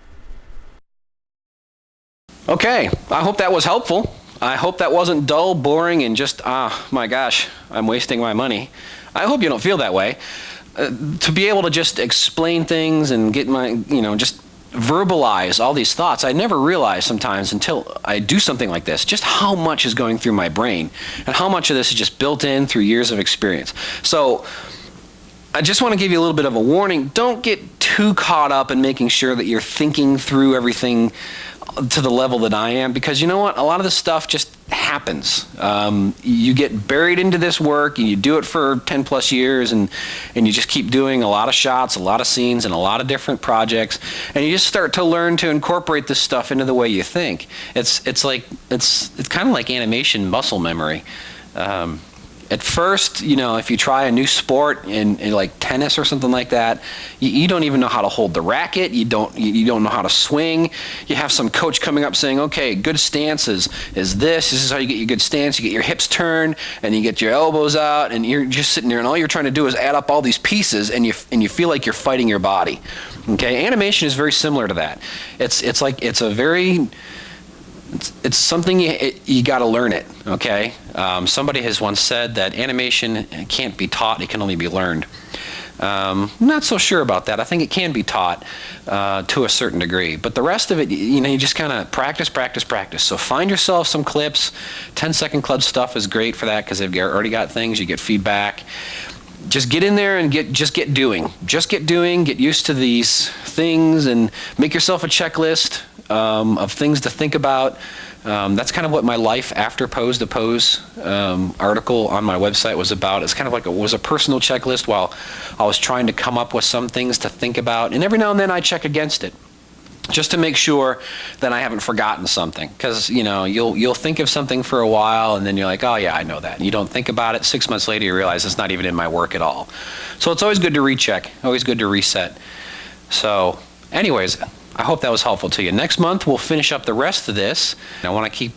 Okay, I hope that was helpful. I hope that wasn't dull, boring, and just, my gosh, I'm wasting my money. I hope you don't feel that way. To be able to just explain things and get just verbalize all these thoughts, I never realize sometimes until I do something like this, just how much is going through my brain and how much of this is just built in through years of experience. So I just want to give you a little bit of a warning. Don't get too caught up in making sure that you're thinking through everything to the level that I am, because you know what? A lot of this stuff just happens. You get buried into this work, and you do it for 10 plus years, and you just keep doing a lot of shots, a lot of scenes, and a lot of different projects, and you just start to learn to incorporate this stuff into the way you think. It's kind of like animation muscle memory. At first, if you try a new sport in like tennis or something like that, you don't even know how to hold the racket. You don't know how to swing. You have some coach coming up saying, "Okay, good stance is this. This is how you get your good stance. You get your hips turned, and you get your elbows out, and you're just sitting there, and all you're trying to do is add up all these pieces, and you feel like you're fighting your body." Okay, animation is very similar to that. It's something you got to learn it. Okay, somebody has once said that animation can't be taught; it can only be learned. I'm not so sure about that. I think it can be taught to a certain degree, but the rest of it, you just kind of practice, practice, practice. So find yourself some clips. 10-second club stuff is great for that because they've already got things. You get feedback. Just get in there and get doing. Just get doing. Get used to these things and make yourself a checklist of things to think about. That's kind of what my Life After Pose to Pose article on my website was about. It's kind of like it was a personal checklist while I was trying to come up with some things to think about. And every now and then I check against it just to make sure that I haven't forgotten something. Because, you'll think of something for a while and then you're like, oh yeah, I know that. And you don't think about it. 6 months later you realize it's not even in my work at all. So it's always good to recheck, always good to reset. So anyways, I hope that was helpful to you. Next month, we'll finish up the rest of this. I want to keep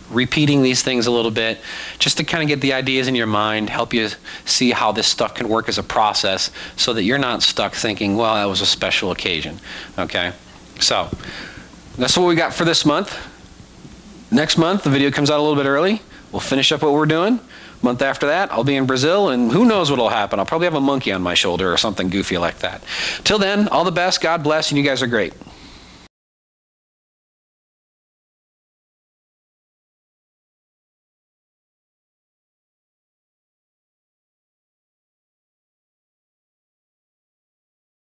repeating these things a little bit just to kind of get the ideas in your mind, help you see how this stuff can work as a process so that you're not stuck thinking, well, that was a special occasion. Okay? So that's what we got for this month. Next month, the video comes out a little bit early. We'll finish up what we're doing. Month after that, I'll be in Brazil, and who knows what'll happen. I'll probably have a monkey on my shoulder or something goofy like that. Till then, all the best. God bless, and you guys are great.